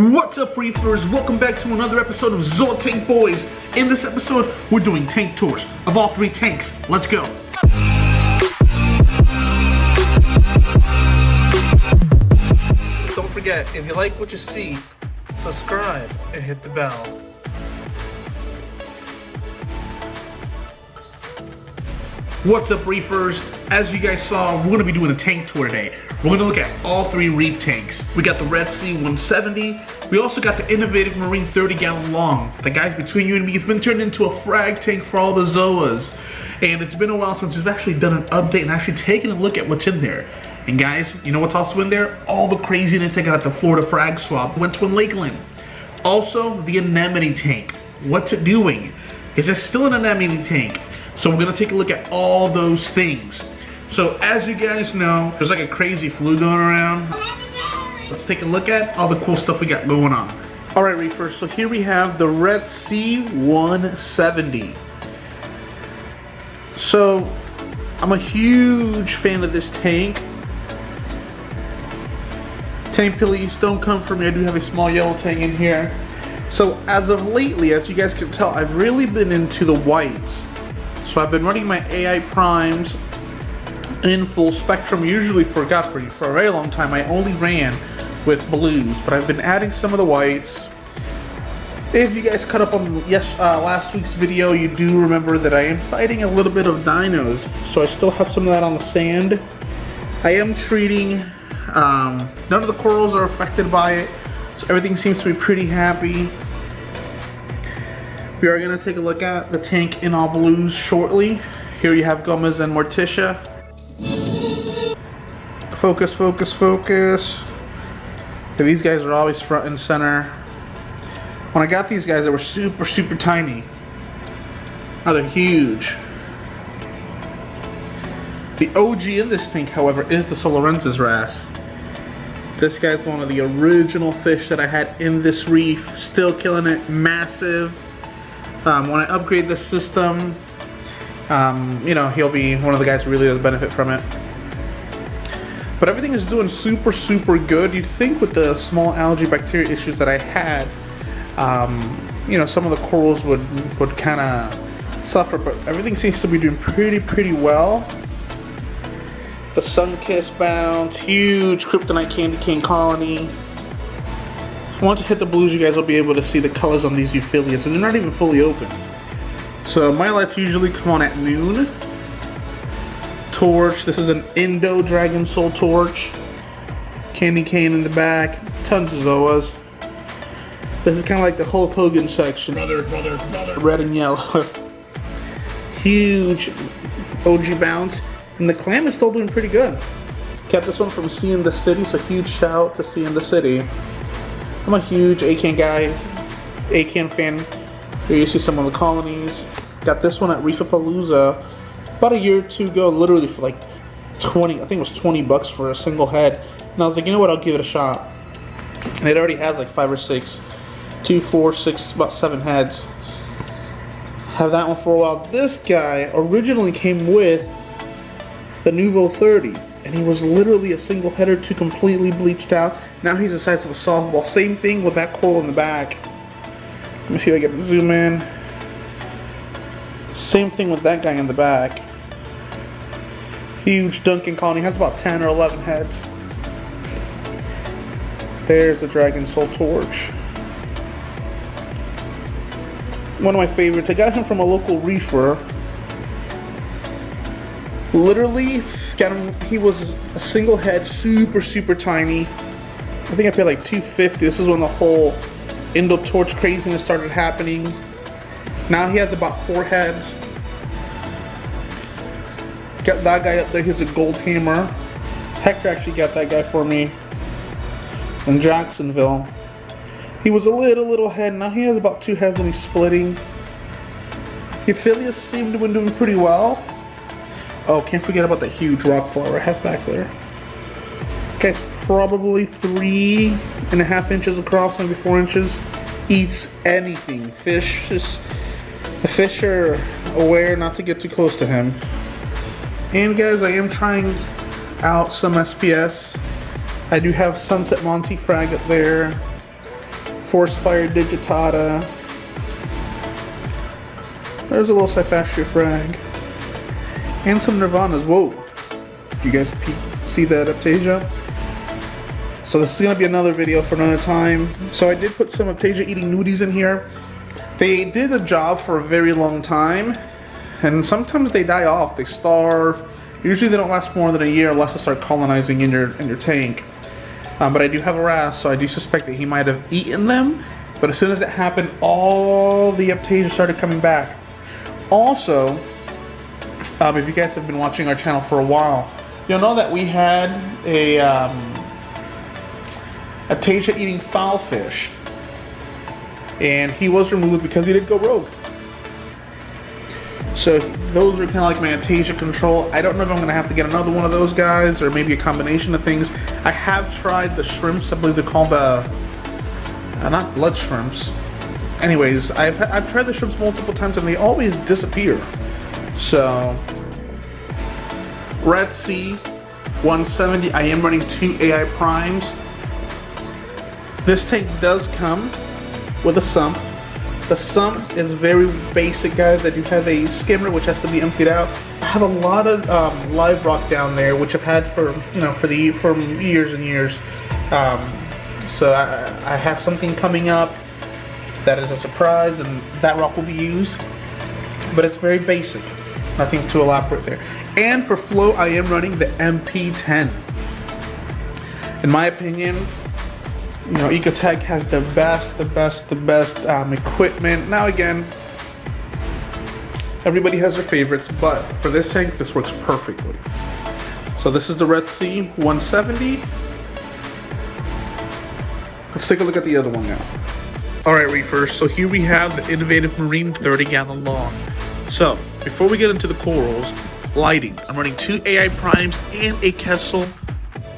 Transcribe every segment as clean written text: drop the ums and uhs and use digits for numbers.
What's up, reefers? Welcome back to another episode of Zol Tank Boys. In this episode, we're doing tank tours of all three tanks. Let's go. Don't forget, if you like what you see, subscribe and hit the bell. What's up, reefers? As you guys saw, we're going to be doing a tank tour today. We're going to look at all three reef tanks. We got the Red Sea 170. We also got the innovative Marine 30-gallon long. The guys, between you and me, it's been turned into a FRAG tank for all the Zoas. And it's been a while since we've actually done an update and actually taken a look at what's in there. And guys, you know what's also in there? All the craziness they got at the Florida FRAG swap. Went to Lakeland. Also, the Anemone tank. What's it doing? Is there still an Anemone tank? So we're gonna take a look at all those things. So as you guys know, there's like a crazy flu going around. Let's take a look at all the cool stuff we got going on. All right, reefers, so here we have the Red Sea 170. So I'm a huge fan of this tank. Tank please don't come for me. I do have a small yellow tank in here. So as of lately, as you guys can tell, I've really been into the whites. So I've been running my AI primes in full spectrum, usually for a very long time. I only ran with blues, but I've been adding some of the whites. If you guys caught up on last week's video, you do remember that I am fighting a little bit of dinos. So I still have some of that on the sand. I am treating, none of the corals are affected by it, so everything seems to be pretty happy. We are going to take a look at the tank in all blues shortly. Here you have Gomez and Morticia. Focus, focus, focus. Okay, these guys are always front and center. When I got these guys, they were super, super tiny. Now they're huge. The OG in this tank, however, is the Solorensis wrasse. This guy's one of the original fish that I had in this reef. Still killing it, massive. When I upgrade this system, you know, he'll be one of the guys who really does benefit from it. But everything is doing super, super good. You'd think with the small algae bacteria issues that I had, you know, some of the corals would kind of suffer, but everything seems to be doing pretty well. The sun-kissed bounce, huge kryptonite candy cane colony. Once you hit the blues, you guys will be able to see the colors on these euphyllias, and they're not even fully open. So my lights usually come on at noon. Torch, this is an Indo Dragon Soul torch. Candy cane in the back, tons of Zoas. This is kind of like the Hulk Hogan section. Brother. Red and yellow. Huge OG bounce, and the clam is still doing pretty good. Kept this one from Sea in the City, so huge shout out to Sea in the City. I'm a huge ACAN guy, ACAN fan. Here you see some of the colonies. Got this one at Reefapalooza about a year or two ago, literally for like 20, I think it was 20 bucks for a single head. And I was like, you know what, I'll give it a shot. And it already has like 5 or 6, 2, 4, 6, about 7 heads. Have that one for a while. This guy originally came with the Nuvo 30. And he was literally a single header to completely bleached out. Now he's the size of a softball. Same thing with that coral in the back. Let me see if I can zoom in. Same thing with that guy in the back. Huge Duncan colony. Has about 10 or 11 heads. There's the Dragon Soul torch. One of my favorites. I got him from a local reefer. Literally got him, he was a single head, super tiny. I think I paid like $250. This is when the whole Indo torch craziness started happening. Now he has about 4 heads. Got that guy up there, he's a gold hammer. Hector actually got that guy for me in Jacksonville. He was a little head, now he has about 2 heads and he's splitting. Euphyllias seem to be doing pretty well. Oh, can't forget about the huge rock flower I have back there. Guy's probably 3.5 inches across, maybe 4 inches. Eats anything. The fish are aware not to get too close to him. And guys, I am trying out some SPS. I do have Sunset Monty frag up there. Force Fire Digitata. There's a little Cyphastria Frag. And some Nirvanas. Whoa. You guys see that Aptasia? So this is going to be another video for another time. So I did put some Aptasia eating nudies in here. They did a job for a very long time. And sometimes they die off. They starve. Usually they don't last more than a year unless they start colonizing in your tank. But I do have a RAS, so I do suspect that he might have eaten them. But as soon as it happened, all the Aptasia started coming back. Also, if you guys have been watching our channel for a while, you'll know that we had a Aptasia eating Foulfish. And he was removed because he did go rogue. So those are kind of like my Aptasia control. I don't know if I'm going to have to get another one of those guys, or maybe a combination of things. I have tried the shrimps. I believe they're called the not blood shrimps. Anyways, I've tried the shrimps multiple times and they always disappear. So Red Sea 170. I am running 2 AI primes. This tank does come with a sump. The sump is very basic, guys. I do have a skimmer which has to be emptied out. I have a lot of live rock down there, which I've had for years and years. So I have something coming up that is a surprise, and that rock will be used. But it's very basic, nothing too elaborate there. And for flow, I am running the MP10. In my opinion, you know, Ecotech has the best equipment. Now again, everybody has their favorites, but for this tank, this works perfectly. So this is the Red Sea 170. Let's take a look at the other one now. Alright, reefers, so here we have the Innovative Marine 30-gallon long. So, before we get into the corals, lighting. I'm running 2 AI primes and a Kessel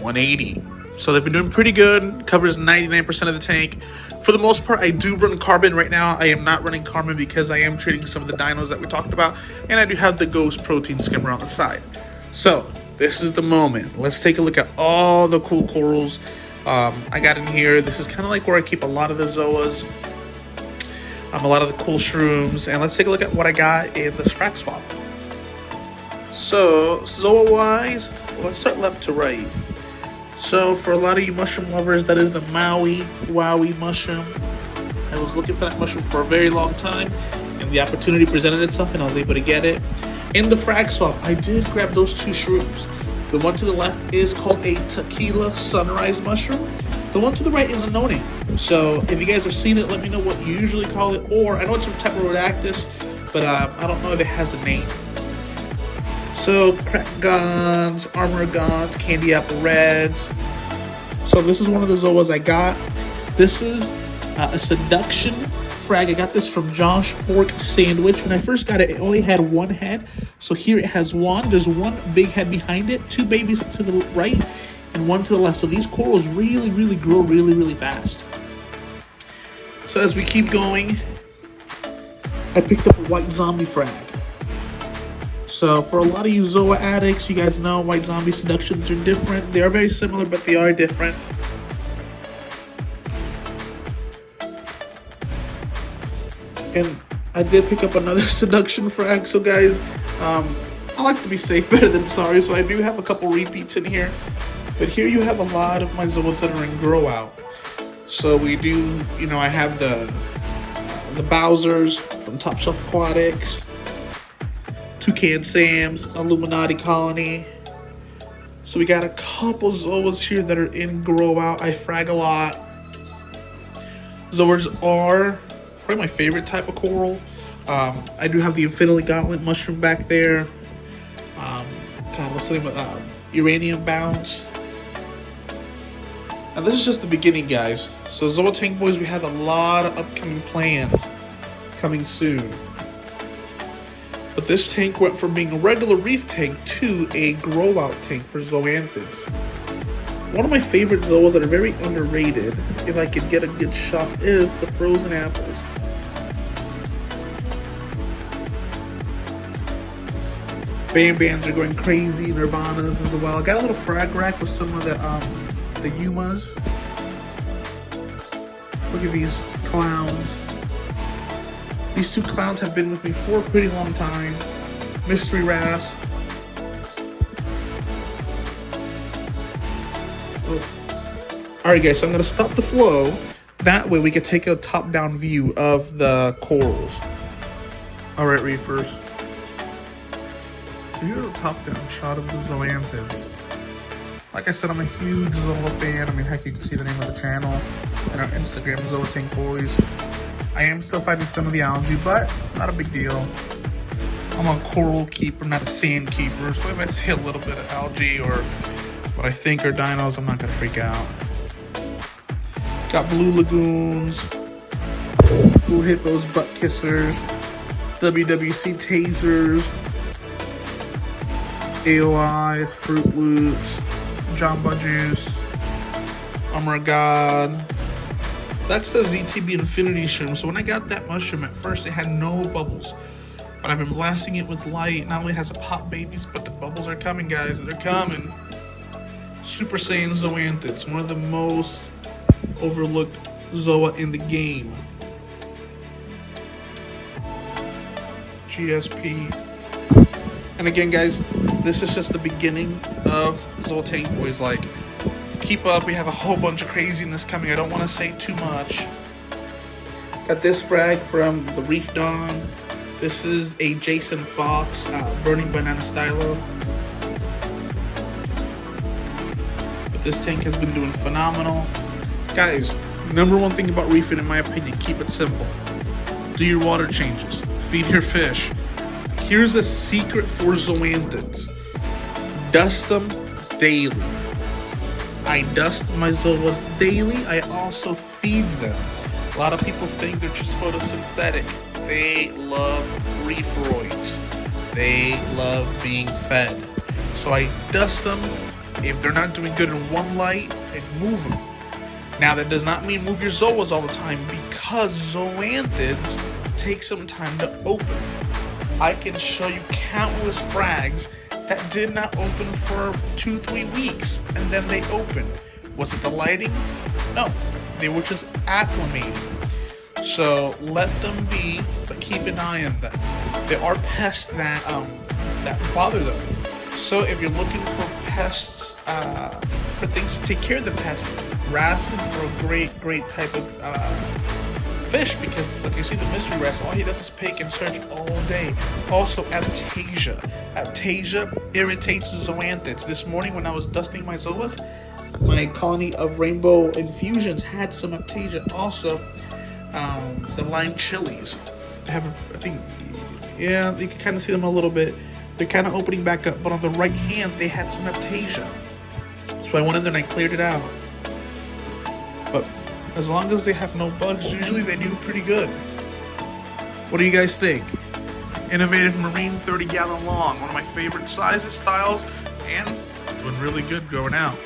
180. So they've been doing pretty good, covers 99% of the tank. For the most part, I do run carbon right now. I am not running carbon because I am treating some of the dinos that we talked about, and I do have the Ghost protein skimmer on the side. So, this is the moment. Let's take a look at all the cool corals I got in here. This is kind of like where I keep a lot of the zoas, a lot of the cool shrooms, and let's take a look at what I got in this FRAG swap. So, zoa-wise, let's start left to right. So, for a lot of you mushroom lovers, that is the Maui Wowie mushroom. I was looking for that mushroom for a very long time, and the opportunity presented itself, and I was able to get it. In the FRAG swap, I did grab those 2 shrooms. The one to the left is called a Tequila Sunrise mushroom. The one to the right is a no-name. So, if you guys have seen it, let me know what you usually call it. Or, I know it's from type of Rhodactis, but I don't know if it has a name. So, Crack Gons, Armor Gons, Candy Apple Reds. So this is one of the zoas I got. This is a Seduction Frag. I got this from Josh Pork Sandwich. When I first got it, it only had 1 head. So here it has 1. There's 1 big head behind it, 2 babies to the right, and 1 to the left. So these corals really grow really fast. So as we keep going, I picked up a White Zombie Frag. So for a lot of you Zoa addicts, you guys know White Zombie Seductions are different. They are very similar, but they are different. And I did pick up another Seduction Frag. So guys, I like to be safe better than sorry. So I do have a couple repeats in here. But here you have a lot of my Zoas that are in grow out. So we do, you know, I have the Bowsers from Top Shelf Aquatics, Toucan Sam's, Illuminati Colony. So we got a couple Zoas here that are in grow out. I frag a lot. Zoas are probably my favorite type of coral. I do have the Infinity Gauntlet mushroom back there. God, what's the name of Uranium Bounce. And this is just the beginning, guys. So Zoa Tank Boys, we have a lot of upcoming plans coming soon. But this tank went from being a regular reef tank to a grow out tank for zoanthids. One of my favorite zoas that are very underrated, if I could get a good shot, is the frozen apples. Bam Bams are going crazy, Nirvanas as well. I got a little frag rack with some of the Yumas. Look at these clowns. These two clowns have been with me for a pretty long time. Mystery Wrasse. Alright guys, so I'm going to stop the flow. That way we can take a top-down view of the corals. Alright, reefers. So here's a top-down shot of the zoanthids. Like I said, I'm a huge Zoa fan. I mean, heck, you can see the name of the channel and our Instagram, Zoa Tank Boys. I am still fighting some of the algae, but not a big deal. I'm a coral keeper, not a sand keeper, so if I see a little bit of algae or what I think are dinos, I'm not gonna freak out. Got blue lagoons, blue hippos, butt kissers, WWC tasers, AOIs, Fruit Loops, Jamba Juice, Armor of God. That's the ZTB Infinity Shroom. So when I got that mushroom, at first it had no bubbles. But I've been blasting it with light. Not only has it popped babies, but the bubbles are coming, guys. They're coming. Super Saiyan zoanthids. One of the most overlooked Zoa in the game. GSP. And again, guys, this is just the beginning of Zoa Tank Boys. Like, keep up. We have a whole bunch of craziness coming. I don't want to say too much. Got this frag from the Reef Dawn. This is a Jason Fox Burning Banana Stylo. But this tank has been doing phenomenal. Guys, number one thing about reefing, in my opinion, keep it simple. Do your water changes. Feed your fish. Here's a secret for zoanthids. Dust them daily. I dust my zoas daily. I also feed them. A lot of people think they're just photosynthetic. They love reefroids. They love being fed. So I dust them. If they're not doing good in one light, I move them. Now that does not mean move your zoas all the time, because zoanthids take some time to open. I can show you countless frags that did not open for 2-3 weeks, and then they opened. Was it the lighting? No, they were just acclimating. So let them be, but keep an eye on them. There are pests that bother them. So if you're looking for pests, for things to take care of the pests, wrasses are a great type of fish, because like you see the mystery wrasse, all he does is pick and search all day. Also Aptasia. Aptasia irritates zoanthids. This morning when I was dusting my zoas, my colony of rainbow infusions had some Aptasia. Also the lime chilies. They have, I think, yeah, you can kind of see them a little bit. They're kind of opening back up, but on the right hand they had some Aptasia. So I went in there and I cleared it out. But as long as they have no bugs, usually they do pretty good. What do you guys think? Innovative Marine 30-gallon long. One of my favorite sizes, styles, and doing really good growing out.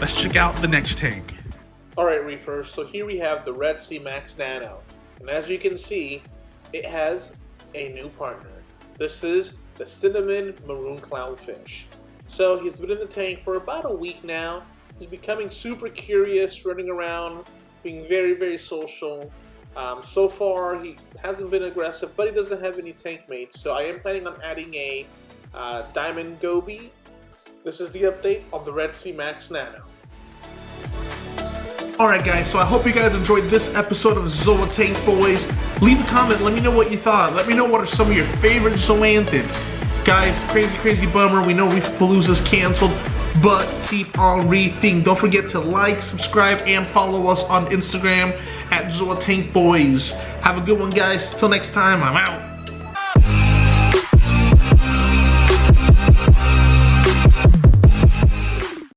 Let's check out the next tank. Alright, reefers, so here we have the red Sea Max Nano. And as you can see, it has a new partner. This is the cinnamon maroon clownfish. So he's been in the tank for about a week now. He's becoming super curious, running around, being very social. So far, he hasn't been aggressive, but he doesn't have any tank mates. So I am planning on adding a diamond goby. This is the update on the red Sea Max Nano. Alright guys, so I hope you guys enjoyed this episode of Zoa Tank Boys. Leave a comment, let me know what you thought. Let me know what are some of your favorite zoanthids. Guys, crazy bummer, we know Reefpalooza's canceled, but keep on reefing. Don't forget to like, subscribe, and follow us on Instagram at Zoa Tank Boys. Have a good one, guys. Till next time, I'm out.